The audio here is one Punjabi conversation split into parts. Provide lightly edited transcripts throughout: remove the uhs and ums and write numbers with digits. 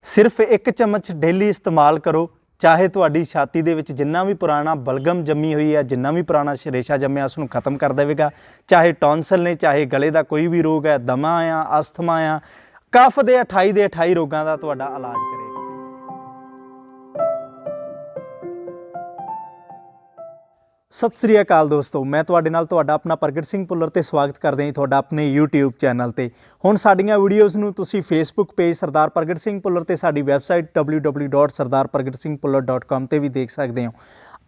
सिर्फ एक चम्मच डेली इस्तेमाल करो, चाहे तुहाडी छाती दे विच जिन्ना भी पुराना बलगम जम्मी हुई है, जिन्ना भी पुराना रेशा जम्मिया उसनूं खत्म कर देवेगा। चाहे टॉन्सल ने, चाहे गले का कोई भी रोग है, दमा आ, अस्थमा आ, कफ दे 28 रोगों का तुहाडा इलाज करेगा। सत श्री अकाल दोस्तों, मैं तुहाडे नाल तुहाडा अपना प्रगट सिंह भुल्लर ते स्वागत करदा जी तुहाडा अपने यूट्यूब चैनल ते। हुण साडीआं वीडियोज़ नूं तुसीं फेसबुक पेज सरदार प्रगट सिंह भुल्लर ते साडी वैबसाइट www.sardarpragtsinghbhuller.com ते भी देख सकते हो।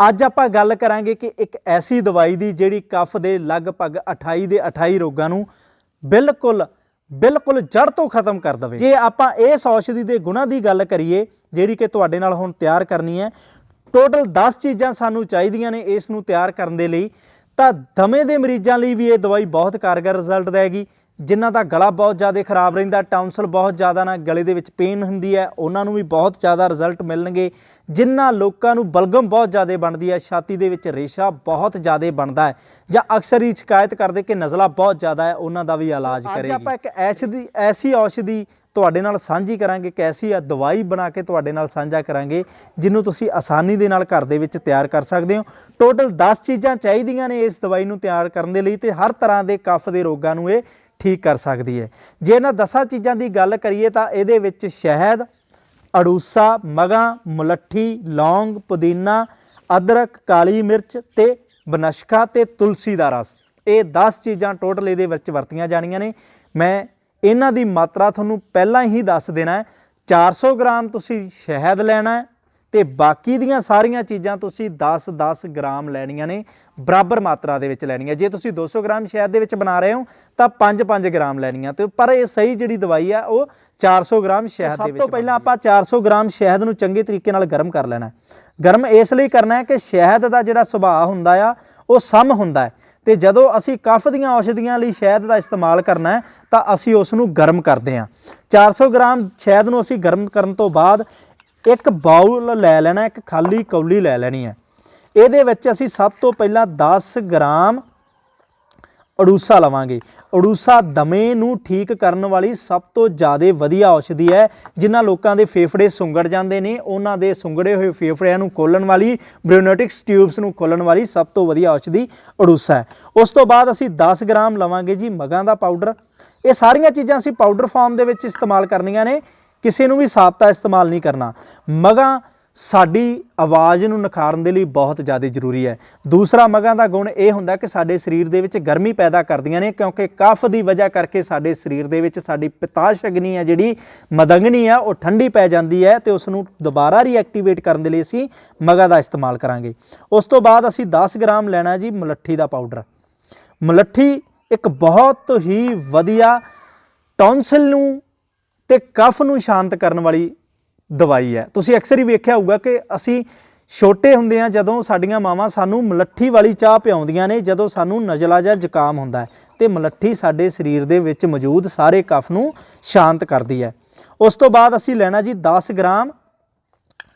अज आपां गल करांगे कि एक ऐसी दवाई दी जिहड़ी कफ दे लगभग 28 रोगां नूं बिल्कुल जड़ तो खत्म कर देवे। जे आपां इस औषधि दे गुणां दी गल करिए जिहड़ी कि तुहाडे नाल हुण तैयार करनी है, टोटल 10 चीज़ां सानू चाहिदियां ने इस नूं तैयार करन दे लई। तां दमे दे मरीजां लई भी ये दवाई बहुत कारगर रिजल्ट देगी। जिन्हां दा गला बहुत ज़्यादा खराब रहिंदा, टाउंसल बहुत ज़्यादा ना गले दे विच पेन हुंदी है, उन्हां नूं भी बहुत ज़्यादा रिजल्ट मिलणगे। जिन्हां लोकां नूं बलगम बहुत ज़्यादा बनदी है, छाती दे विच रेशा बहुत ज़्यादा बनदा है, जां अक्सर ही शिकायत करदे कि नज़ला बहुत ज़्यादा है, उन्हां दा भी इलाज करेगी। आपां एक ऐसी औषधि तुहाडे नाल सांझी करांगे, कैसी दवाई बना के तुहाडे नाल सांझा करांगे जिन्हों तुसीं आसानी दे नाल घर दे विच तैयार कर सकदे हो। टोटल 10 चीज़ां चाहिदियां ने इस दवाई नूं तैयार करन दे लई ते हर तरह के कफ दे रोगां नूं ये ठीक कर सकदी है। जे इन्हां 10 चीज़ां दी गल करिए तां इहदे विच शहद, अड़ूसा, मगा, मुलट्ठी, लौंग, पुदीना, अदरक, काली मिर्च ते बनशका ते तुलसी दा रस, ये 10 चीज़ां टोटल इहदे विच वरतियां जाणीਆਂ ने। मैं इन्हां दी मात्रा तुहानूं पहलां ही दस देना है। 400 ग्राम तुसीं शहद लेना है ते बाकी दियां सारियां चीज़ां तुसीं 10-10 ग्राम लैणियां ने, बराबर मात्रा दे विच लैणियां। जे तुसीं 200 ग्राम शहद दे विच बना रहे हो तां 5-5 ग्राम लैणियां, ते पर ये सही जिहड़ी दवाई है वो 400 ग्राम शहद दे विच। सब तो पहलां आपां 400 ग्राम शहद नूं चंगे तरीके नाल गर्म कर लेना है। गर्म इसलिए करना है कि शहद का जिहड़ा सुभाਅ हुंदा आ वो सम हुंदा है, ਤੇ ਜਦੋਂ ਅਸੀਂ कफ ਦੀਆਂ औषधियां ਲਈ शहद का इस्तेमाल करना है ਤਾਂ ਅਸੀਂ ਉਸ ਨੂੰ गर्म करते हैं। 400 ग्राम शहद ਨੂੰ ਅਸੀਂ गर्म ਕਰਨ ਤੋਂ ਬਾਅਦ एक बाउल लै लेना, एक खाली कौली लै ਲੈਣੀ है। ਇਹਦੇ ਵਿੱਚ ਅਸੀਂ ਸਭ ਤੋਂ ਪਹਿਲਾਂ 10 ग्राम अड़ूसा लवांगे। अड़ूसा दमे नूं ठीक करन वाली सब तो ज़्यादा वधिया औषधि है। जिन्हां लोकां दे फेफड़े सुंगड़ जांदे ने, उन्हां दे सुंगड़े हुए फेफड़िਆਂ नूं खोलण वाली, ब्रोनोटिक्स ट्यूब्स नूं खोलण वाली सब तो वधिया औषधि अड़ूसा है। उस तो बाद असीं 10 ग्राम लवांगे जी मगां दा पाउडर। ये सारियां चीज़ां असीं पाउडर फॉर्म दे विच इस्तेमाल करनियां ने, किसी नूं भी साबता इस्तेमाल नहीं करना। मगां साडी आवाज़ नूं निखारन दे लई बहुत ज़्यादा जरूरी है। दूसरा मगां दा गुण ये हुंदा कि साडे शरीर दे विच गर्मी पैदा करदियां ने, क्योंकि कफ की वजह करके साडे शरीर दे विच साडी पित्ताश अग्नि है, जिहड़ी मदंगनी है, वो ठंडी पै जाती है, तो उसनूं दोबारा रीएक्टिवेट करन दे लई असीं मगा दा इस्तेमाल करांगे। उस तो बाद असीं 10 ग्राम लैना जी मुलट्ठी दा पाउडर। मुलट्ठी एक बहुत ही वधिया टॉन्सिल नूं ते कफ नूं शांत करन वाली दवाई है। तुसीं अक्सर ही वेख्या होगा कि असी छोटे हुंदे हां, जदों साडीआं मावां सानूं मुलट्ठी वाली चाह पिआउंदियां ने, जदों सानूं नज़ला जां जुकाम हुंदा है, ते मुलट्ठी साडे शरीर दे विच मौजूद सारे कफ नूं शांत करदी है। उस तो बाद असी लेना जी 10 ग्राम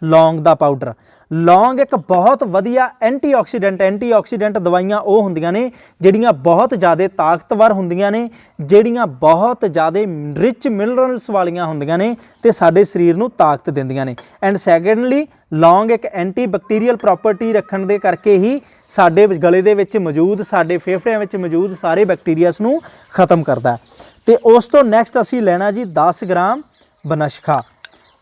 लौंग दा पाउडर। लौंग एक बहुत वधिया एंटीऑक्सीडेंट दवाइयां वो हुंदियां ने जिहड़ियां बहुत ज़्यादा ताकतवर हुंदियां ने, जिहड़ियां बहुत ज़्यादा रिच मिनरल्स वालियां हुंदियां ने ते साडे शरीर नूं ताकत दिंदियां ने। एंड सैकेंडली लौंग एक एंटी बैक्टीरियल प्रॉपर्टी रखण दे करके ही साडे गले दे विच मौजूद, साडे फेफड़िਆਂ विच मौजूद सारे बैक्टीरियास नूं खत्म करदा है। ते उस तो नैक्सट असीं लेना जी 10 ग्राम बनशका।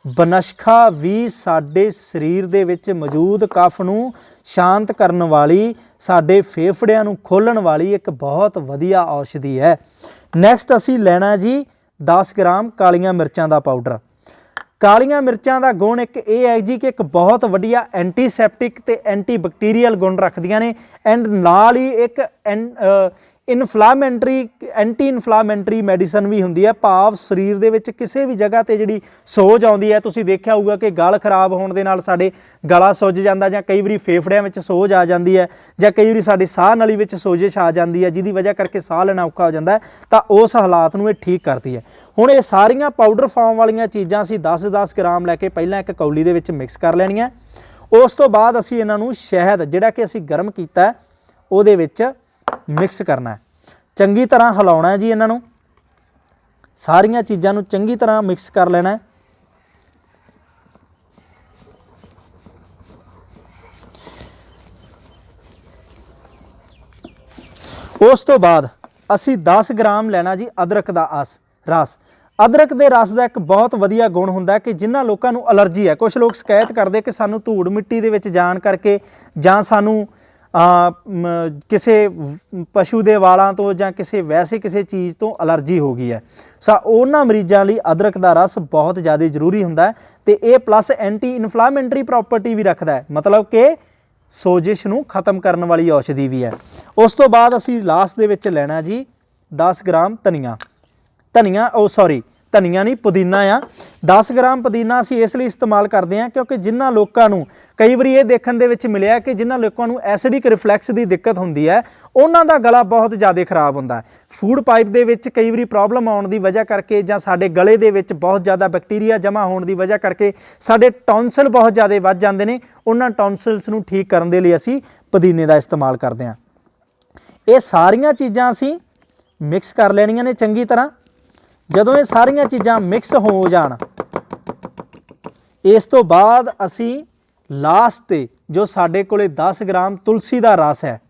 बनशका भी साडे शरीर दे विच मौजूद कफ नूं शांत करन वाली, साडे फेफड़िਆਂ नूं खोलण वाली एक बहुत वधिया औषधि है। नैक्सट असीं लैना जी 10 ग्राम कालियां मिर्चां दा पाउडर। कालियां मिर्चां दा गुण एक ये है जी कि एक बहुत वधिया एंटीसैप्टिक ते एंटी बैक्टीरियल गुण रखदियां ने, एंड नाल ही एक एंटी इनफ्लामेंटरी मैडिसन भी हुंदी है। भाव शरीर दे विच किसी भी जगह ते जिहड़ी सोज आउंदी है, तुसीं देखिया होऊगा कि गल खराब होण दे नाल साडे गला सुज जांदा, जां कई वारी फेफड़िਆਂ विच सोज आ जांदी है, जां कई वारी साडी साह नली विच सोजिश आ जांदी है, जिहदी वजह करके साह लैना औखा हो जांदा है, तां उस हालात नूं ये ठीक करदी है। हुण ये सारियां पाउडर फॉर्म वालियां चीज़ां असीं 10-10 ग्राम लैके पहलां एक कौली दे विच मिक्स कर लैणीਆਂ। उस तो बाद असीं इन्हां नूं शहद जिहड़ा कि असीं गर्म कीता है उहदे विच मिक्स करना है, चंगी तरह हिलाउणा है जी। इन्हां नूं सारियां चीज़ां नूं चंगी तरह मिक्स कर लेना है। ਉਸ ਤੋਂ ਬਾਅਦ ਅਸੀਂ 10 ਗ੍ਰਾਮ ਲੈਣਾ ਜੀ ਅਦਰਕ ਦਾ ਰਸ। ਅਦਰਕ ਦੇ ਰਸ ਦਾ ਇੱਕ ਬਹੁਤ ਵਧੀਆ ਗੁਣ ਹੁੰਦਾ ਕਿ ਜਿਨ੍ਹਾਂ ਲੋਕਾਂ ਨੂੰ ਅਲਰਜੀ ਹੈ, ਕੁਝ ਲੋਕ ਸ਼ਿਕਾਇਤ ਕਰਦੇ ਕਿ ਸਾਨੂੰ ਧੂੜ ਮਿੱਟੀ ਦੇ ਵਿੱਚ ਜਾਣ ਕਰਕੇ ਜਾਂ ਸਾਨੂੰ ਕਿਸੇ ਪਸ਼ੂ ਦੇ ਵਾਲਾਂ ਤੋਂ ਜਾਂ ਕਿਸੇ ਚੀਜ਼ ਤੋਂ ਅਲਰਜੀ ਹੋ ਗਈ ਹੈ। ਉਹਨਾਂ ਮਰੀਜ਼ਾਂ ਲਈ ਅਦਰਕ ਦਾ ਰਸ ਬਹੁਤ ਜ਼ਿਆਦਾ ਜ਼ਰੂਰੀ ਹੁੰਦਾ ਹੈ ਤੇ ਇਹ ਪਲੱਸ ਐਂਟੀ ਇਨਫਲਾਮੇਟਰੀ ਪ੍ਰੋਪਰਟੀ ਵੀ ਰੱਖਦਾ ਹੈ, ਮਤਲਬ ਕਿ ਸੋਜਿਸ਼ ਨੂੰ ਖਤਮ ਕਰਨ ਵਾਲੀ ਔਸ਼ਧੀ ਵੀ ਹੈ। ਉਸ ਤੋਂ ਬਾਅਦ ਅਸੀਂ ਲਾਸਟ ਦੇ ਵਿੱਚ ਲੈਣਾ ਜੀ 10 ਗ੍ਰਾਮ ਧਨੀਆ ਨਹੀਂ, ਪੁਦੀਨਾ ਆ। 10 ਗ੍ਰਾਮ ਪੁਦੀਨਾ ਅਸੀਂ ਇਸ ਲਈ ਇਸਤੇਮਾਲ ਕਰਦੇ ਹਾਂ ਕਿਉਂਕਿ ਜਿਨ੍ਹਾਂ ਲੋਕਾਂ ਨੂੰ ਕਈ ਵਾਰੀ ਇਹ ਦੇਖਣ ਦੇ ਵਿੱਚ ਮਿਲਿਆ ਕਿ ਜਿਨ੍ਹਾਂ ਲੋਕਾਂ ਨੂੰ ਐਸਿਡਿਕ ਰਿਫਲੈਕਸ ਦੀ ਦਿੱਕਤ ਹੁੰਦੀ ਹੈ ਉਹਨਾਂ ਦਾ ਗਲਾ ਬਹੁਤ ਜ਼ਿਆਦਾ ਖਰਾਬ ਹੁੰਦਾ ਹੈ। ਫੂਡ ਪਾਈਪ ਦੇ ਵਿੱਚ ਕਈ ਵਾਰੀ ਪ੍ਰੋਬਲਮ ਆਉਣ ਦੀ ਵਜ੍ਹਾ ਕਰਕੇ ਜਾਂ ਸਾਡੇ ਗਲੇ ਦੇ ਵਿੱਚ ਬਹੁਤ ਜ਼ਿਆਦਾ ਬੈਕਟੀਰੀਆ ਜਮ੍ਹਾਂ ਹੋਣ ਦੀ ਵਜ੍ਹਾ ਕਰਕੇ ਸਾਡੇ ਟੌਨਸਿਲ ਬਹੁਤ ਜ਼ਿਆਦਾ ਵੱਧ ਜਾਂਦੇ ਨੇ। ਉਹਨਾਂ ਟੌਨਸਿਲਸ ਨੂੰ ਠੀਕ ਕਰਨ ਦੇ ਲਈ ਅਸੀਂ ਪੁਦੀਨੇ ਦਾ ਇਸਤੇਮਾਲ ਕਰਦੇ ਹਾਂ। ਇਹ ਸਾਰੀਆਂ ਚੀਜ਼ਾਂ ਅਸੀਂ ਮਿਕਸ ਕਰ ਲੈਣੀਆਂ ਨੇ ਚੰਗੀ ਤਰ੍ਹਾਂ। ਜਦੋਂ ਇਹ ਸਾਰੀਆਂ ਚੀਜ਼ਾਂ ਮਿਕਸ ਹੋ ਜਾਣ, ਇਸ ਤੋਂ ਬਾਅਦ ਅਸੀਂ ਲਾਸਟ ਤੇ ਜੋ ਸਾਡੇ ਕੋਲੇ 10 ਗ੍ਰਾਮ ਤੁਲਸੀ ਦਾ ਰਸ ਹੈ,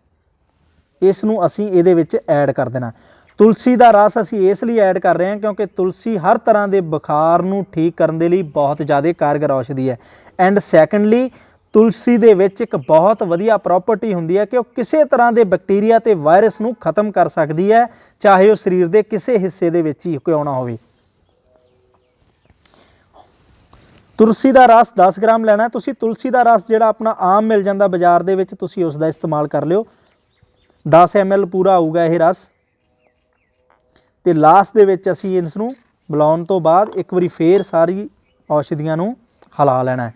ਇਸ ਨੂੰ ਅਸੀਂ ਇਹਦੇ ਵਿੱਚ ਐਡ ਕਰ ਦੇਣਾ। ਤੁਲਸੀ ਦਾ ਰਸ ਅਸੀਂ ਇਸ ਲਈ ਐਡ ਕਰ ਰਹੇ ਹਾਂ ਕਿਉਂਕਿ ਤੁਲਸੀ ਹਰ ਤਰ੍ਹਾਂ ਦੇ ਬੁਖਾਰ ਨੂੰ ਠੀਕ ਕਰਨ ਦੇ ਲਈ ਬਹੁਤ ਜ਼ਿਆਦਾ ਕਾਰਗਰ ਔਸ਼ਧੀ ਹੈ। ਐਂਡ ਸੈਕੰਡਲੀ ਤੁਲਸੀ ਦੇ ਵਿੱਚ ਇੱਕ ਬਹੁਤ ਵਧੀਆ ਪ੍ਰੋਪਰਟੀ ਹੁੰਦੀ ਹੈ ਕਿ ਉਹ ਕਿਸੇ ਤਰ੍ਹਾਂ ਦੇ ਬੈਕਟੀਰੀਆ ਤੇ ਵਾਇਰਸ ਨੂੰ ਖਤਮ ਕਰ ਸਕਦੀ ਹੈ, ਚਾਹੇ ਉਹ ਸਰੀਰ ਦੇ ਕਿਸੇ ਹਿੱਸੇ ਦੇ ਵਿੱਚ ਹੀ ਕਿਉਂ ਨਾ ਹੋਵੇ। ਤੁਲਸੀ ਦਾ ਰਸ 10 ਗ੍ਰਾਮ ਲੈਣਾ। ਤੁਸੀਂ ਤੁਲਸੀ ਦਾ ਰਸ ਜਿਹੜਾ ਆਪਣਾ ਆਮ ਮਿਲ ਜਾਂਦਾ ਬਾਜ਼ਾਰ ਦੇ ਵਿੱਚ, ਤੁਸੀਂ ਉਸ ਦਾ ਇਸਤੇਮਾਲ ਕਰ ਲਿਓ। 10 ml ਪੂਰਾ ਆਊਗਾ ਇਹ ਰਸ। ਤੇ ਲਾਸਟ ਦੇ ਵਿੱਚ ਅਸੀਂ ਇਸ ਨੂੰ ਮਿਲਾਉਣ ਤੋਂ ਬਾਅਦ ਇੱਕ ਵਾਰੀ ਫੇਰ ਸਾਰੀ ਔਸ਼ਧੀਆਂ ਨੂੰ ਹਿਲਾ ਲੈਣਾ ਹੈ।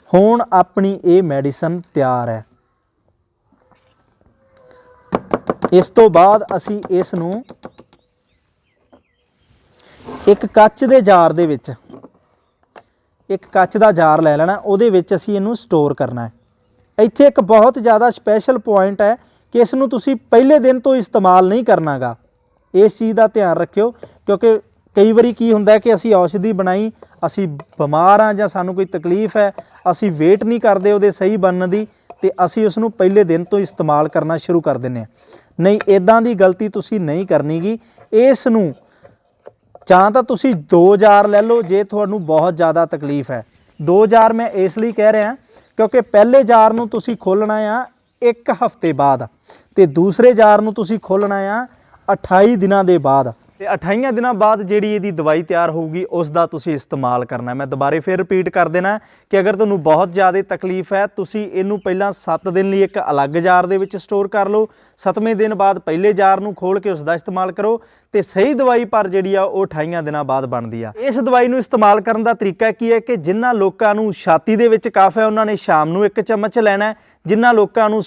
ਹੁਣ ਆਪਣੀ ਇਹ ਮੈਡੀਸਨ ਤਿਆਰ ਹੈ। ਇਸ ਤੋਂ ਬਾਅਦ ਅਸੀਂ ਇਸ ਨੂੰ ਇੱਕ ਕੱਚ ਦੇ ਜਾਰ ਦੇ ਵਿੱਚ, ਇੱਕ ਕੱਚ ਦਾ ਜਾਰ ਲੈ ਲੈਣਾ, ਉਹਦੇ ਵਿੱਚ ਅਸੀਂ ਇਹਨੂੰ ਸਟੋਰ ਕਰਨਾ ਹੈ। ਇੱਥੇ ਇੱਕ ਬਹੁਤ ਜ਼ਿਆਦਾ ਸਪੈਸ਼ਲ ਪੁਆਇੰਟ ਹੈ ਕਿ ਇਸ ਨੂੰ ਤੁਸੀਂ ਪਹਿਲੇ ਦਿਨ ਤੋਂ ਇਸਤੇਮਾਲ ਨਹੀਂ ਕਰਨਾਗਾ। ਇਸ ਚੀਜ਼ ਦਾ ਧਿਆਨ ਰੱਖਿਓ ਕਿਉਂਕਿ ਕਈ ਵਾਰੀ ਕੀ ਹੁੰਦਾ ਕਿ ਅਸੀਂ ਔਸ਼ਧੀ ਬਣਾਈ, ਅਸੀਂ ਬਿਮਾਰ ਹਾਂ ਜਾਂ ਸਾਨੂੰ ਕੋਈ ਤਕਲੀਫ ਹੈ, ਅਸੀਂ ਵੇਟ ਨਹੀਂ ਕਰਦੇ ਉਹਦੇ ਸਹੀ ਬਣਨ ਦੀ ਤੇ ਅਸੀਂ ਉਸ ਨੂੰ ਪਹਿਲੇ ਦਿਨ ਤੋਂ ਇਸਤੇਮਾਲ ਕਰਨਾ ਸ਼ੁਰੂ ਕਰ ਦਿੰਦੇ ਹਾਂ। ਨਹੀਂ, ਇਦਾਂ ਦੀ ਗਲਤੀ ਤੁਸੀਂ ਨਹੀਂ ਕਰਨੀਗੀ। ਇਸ ਨੂੰ ਜਾਂ ਤਾਂ ਤੁਸੀਂ 2 ਜਾਰ ਲੈ ਲਓ ਜੇ ਤੁਹਾਨੂੰ ਬਹੁਤ ਜ਼ਿਆਦਾ ਤਕਲੀਫ ਹੈ। 2 ਜਾਰ ਮੈਂ ਇਸ ਲਈ ਕਹਿ ਰਿਹਾ ਕਿਉਂਕਿ ਪਹਿਲੇ ਜਾਰ ਨੂੰ ਤੁਸੀਂ ਖੋਲ੍ਹਣਾ ਆ 1 ਹਫ਼ਤੇ ਬਾਅਦ ਤੇ ਦੂਸਰੇ ਜਾਰ ਨੂੰ ਤੁਸੀਂ ਖੋਲ੍ਹਣਾ ਆ 28 ਦਿਨਾਂ ਦੇ ਬਾਅਦ। ਤੇ 28 ਦਿਨਾਂ ਬਾਅਦ ਜਿਹੜੀ ਇਹਦੀ ਦਵਾਈ ਤਿਆਰ ਹੋਊਗੀ ਉਸ ਦਾ ਤੁਸੀਂ ਇਸਤੇਮਾਲ ਕਰਨਾ। ਮੈਂ ਦੁਬਾਰੇ ਫਿਰ ਰਿਪੀਟ ਕਰ ਦੇਣਾ ਕਿ ਅਗਰ ਤੁਹਾਨੂੰ ਬਹੁਤ ਜ਼ਿਆਦਾ ਤਕਲੀਫ ਹੈ, ਤੁਸੀਂ ਇਹਨੂੰ ਪਹਿਲਾਂ 7 ਦਿਨ ਲਈ ਇੱਕ ਅਲੱਗ ਜਾਰ ਦੇ ਵਿੱਚ ਸਟੋਰ ਕਰ ਲਓ। 7ਵੇਂ ਦਿਨ ਬਾਅਦ ਪਹਿਲੇ ਜਾਰ ਨੂੰ ਖੋਲ੍ਹ ਕੇ ਉਸ ਦਾ ਇਸਤੇਮਾਲ ਕਰੋ ਤੇ ਸਹੀ ਦਵਾਈ ਪਰ ਜਿਹੜੀ ਆ ਉਹ 28 ਦਿਨਾਂ ਬਾਅਦ ਬਣਦੀ ਆ। ਇਸ ਦਵਾਈ ਨੂੰ ਇਸਤੇਮਾਲ ਕਰਨ ਦਾ ਤਰੀਕਾ ਕੀ ਹੈ ਕਿ ਜਿਨ੍ਹਾਂ ਲੋਕਾਂ ਨੂੰ ਛਾਤੀ ਦੇ ਵਿੱਚ ਕਫ ਹੈ ਉਹਨਾਂ ਨੇ ਸ਼ਾਮ ਨੂੰ 1 ਚਮਚ ਲੈਣਾ ਹੈ। ਜਿਨ੍ਹਾਂ ਲੋਕਾਂ ਨੂੰ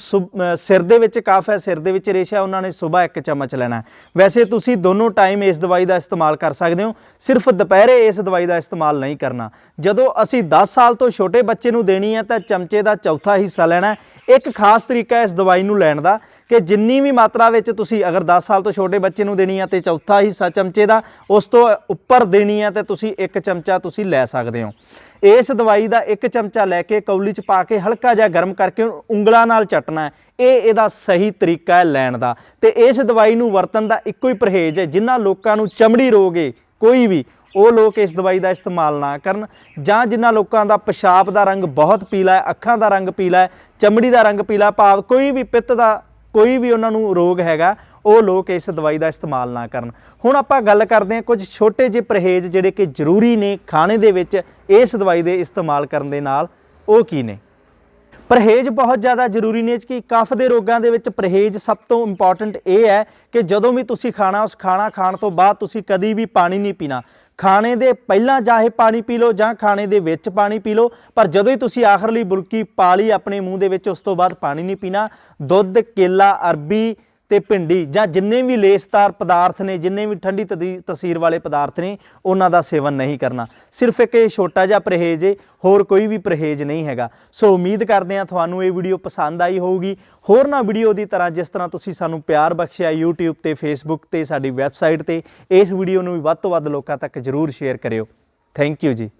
ਸਿਰ ਦੇ ਵਿੱਚ ਕਫ ਹੈ, ਸਿਰ ਦੇ ਵਿੱਚ ਰੇਸ਼ਾ, ਉਹਨਾਂ ਨੇ ਸੁਬਾਹ 1 ਚਮਚ ਲੈਣਾ। ਵੈਸੇ ਤੁਸੀਂ ਦੋਨੋਂ ਟਾਈਮ ਇਸ ਦਵਾਈ ਦਾ ਇਸਤੇਮਾਲ ਕਰ ਸਕਦੇ ਹੋ, ਸਿਰਫ ਦੁਪਹਿਰੇ ਇਸ ਦਵਾਈ ਦਾ ਇਸਤੇਮਾਲ ਨਹੀਂ ਕਰਨਾ। ਜਦੋਂ ਅਸੀਂ 10 ਸਾਲ ਤੋਂ ਛੋਟੇ ਬੱਚੇ ਨੂੰ ਦੇਣੀ ਹੈ ਤਾਂ ਚਮਚੇ ਦਾ ਚੌਥਾ ਹਿੱਸਾ ਲੈਣਾ। ਇੱਕ ਖਾਸ ਤਰੀਕਾ ਇਸ ਦਵਾਈ ਨੂੰ ਲੈਣ ਦਾ ਕਿ ਜਿੰਨੀ ਵੀ ਮਾਤਰਾ ਵਿੱਚ ਤੁਸੀਂ ਅਗਰ 10 ਸਾਲ ਤੋਂ ਛੋਟੇ ਬੱਚੇ ਨੂੰ ਦੇਣੀ ਹੈ ਤੇ ਚੌਥਾ ਹਿੱਸਾ ਚਮਚੇ ਦਾ, ਉਸ ਤੋਂ ਉੱਪਰ ਦੇਣੀ ਹੈ ਤੇ ਤੁਸੀਂ 1 ਚਮਚਾ ਤੁਸੀਂ ਲੈ ਸਕਦੇ ਹੋ। ਇਸ ਦਵਾਈ ਦਾ 1 ਚਮਚਾ ਲੈ ਕੇ ਕੌਲੀ 'ਚ ਪਾ ਕੇ ਹਲਕਾ ਜਿਹਾ ਗਰਮ ਕਰਕੇ ਉਂਗਲਾਂ ਨਾਲ ਚੱਟਣਾ ਹੈ। ਇਹ ਇਹਦਾ ਸਹੀ ਤਰੀਕਾ ਹੈ ਲੈਣ ਦਾ। ਤੇ ਇਸ ਦਵਾਈ ਨੂੰ ਵਰਤਣ ਦਾ ਇੱਕੋ ਹੀ ਪਰਹੇਜ਼ ਹੈ। ਜਿਨ੍ਹਾਂ ਲੋਕਾਂ ਨੂੰ ਚਮੜੀ ਰੋਗ ਹੈ ਕੋਈ ਵੀ, ਉਹ ਲੋਕ ਇਸ ਦਵਾਈ ਦਾ ਇਸਤੇਮਾਲ ਨਾ ਕਰਨ। ਜਾਂ ਜਿਨ੍ਹਾਂ ਲੋਕਾਂ ਦਾ ਪਿਸ਼ਾਬ ਦਾ ਰੰਗ ਬਹੁਤ ਪੀਲਾ ਹੈ, ਅੱਖਾਂ ਦਾ ਰੰਗ ਪੀਲਾ ਹੈ, ਚਮੜੀ ਦਾ ਰੰਗ ਪੀਲਾ, ਭਾਵ ਕੋਈ ਵੀ ਪਿੱਤ ਦਾ ਕੋਈ ਵੀ ਉਹਨਾਂ ਨੂੰ ਰੋਗ ਹੈਗਾ, ਉਹ ਲੋਕ ਇਸ ਦਵਾਈ ਦਾ ਇਸਤੇਮਾਲ ਨਾ ਕਰਨ। ਹੁਣ ਆਪਾਂ ਗੱਲ ਕਰਦੇ ਹਾਂ ਕੁਝ ਛੋਟੇ ਜਿਹੇ ਪਰਹੇਜ਼ ਜਿਹੜੇ ਕਿ ਜ਼ਰੂਰੀ ਨੇ ਖਾਣੇ ਦੇ ਵਿੱਚ ਇਸ ਦਵਾਈ ਦੇ ਇਸਤੇਮਾਲ ਕਰਨ ਦੇ ਨਾਲ। ਉਹ ਕੀ ਨੇ? ਪਰਹੇਜ਼ ਬਹੁਤ ਜ਼ਿਆਦਾ ਜ਼ਰੂਰੀ ਨੇ ਕਿ ਕਫ ਦੇ ਰੋਗਾਂ ਦੇ ਵਿੱਚ ਪਰਹੇਜ਼ ਸਭ ਤੋਂ ਇੰਪੋਰਟੈਂਟ ਇਹ ਹੈ ਕਿ ਜਦੋਂ ਵੀ ਤੁਸੀਂ ਖਾਣਾ, ਉਸ ਖਾਣਾ ਖਾਣ ਤੋਂ ਬਾਅਦ ਤੁਸੀਂ ਕਦੀ ਵੀ ਪਾਣੀ ਨਹੀਂ ਪੀਣਾ। ਖਾਣੇ ਦੇ ਪਹਿਲਾਂ ਚਾਹੇ ਪਾਣੀ ਪੀ ਲਓ ਜਾਂ ਖਾਣੇ ਦੇ ਵਿੱਚ ਪਾਣੀ ਪੀ ਲਓ, ਪਰ ਜਦੋਂ ਹੀ ਤੁਸੀਂ ਆਖਰਲੀ ਬੁਰਕੀ ਪਾ ਲਈ ਆਪਣੇ ਮੂੰਹ ਦੇ ਵਿੱਚ, ਉਸ ਤੋਂ ਬਾਅਦ ਪਾਣੀ ਨਹੀਂ ਪੀਣਾ। ਦੁੱਧ, ਕੇਲਾ, ਅਰਬੀ ਤੇ ਭਿੰਡੀ ਜਾਂ ਜਿੰਨੇ ਵੀ ਲੇਸਦਾਰ ਪਦਾਰਥ ਨੇ, ਜਿੰਨੇ ਵੀ ਠੰਡੀ ਤਸੀਰ ਵਾਲੇ ਪਦਾਰਥ ਨੇ, ਉਹਨਾਂ ਦਾ ਸੇਵਨ ਨਹੀਂ ਕਰਨਾ। ਸਿਰਫ ਇੱਕ ਇਹ ਛੋਟਾ ਜਿਹਾ ਪਰਹੇਜ਼ ਹੈ, ਹੋਰ ਕੋਈ ਵੀ ਪਰਹੇਜ਼ ਨਹੀਂ ਹੈਗਾ। ਸੋ ਉਮੀਦ ਕਰਦੇ ਹਾਂ ਤੁਹਾਨੂੰ ਇਹ ਵੀਡੀਓ ਪਸੰਦ ਆਈ ਹੋਊਗੀ। ਹੋਰਨਾਂ ਵੀਡੀਓ ਦੀ ਤਰ੍ਹਾਂ ਜਿਸ ਤਰ੍ਹਾਂ ਤੁਸੀਂ ਸਾਨੂੰ ਪਿਆਰ ਬਖਸ਼ਿਆ YouTube ਤੇ Facebook ਤੇ ਸਾਡੀ ਵੈਬਸਾਈਟ ਤੇ, ਇਸ ਵੀਡੀਓ ਨੂੰ ਵੀ ਵੱਧ ਤੋਂ ਵੱਧ ਲੋਕਾਂ ਤੱਕ ਜ਼ਰੂਰ ਸ਼ੇਅਰ ਕਰਿਓ। ਥੈਂਕ ਯੂ ਜੀ।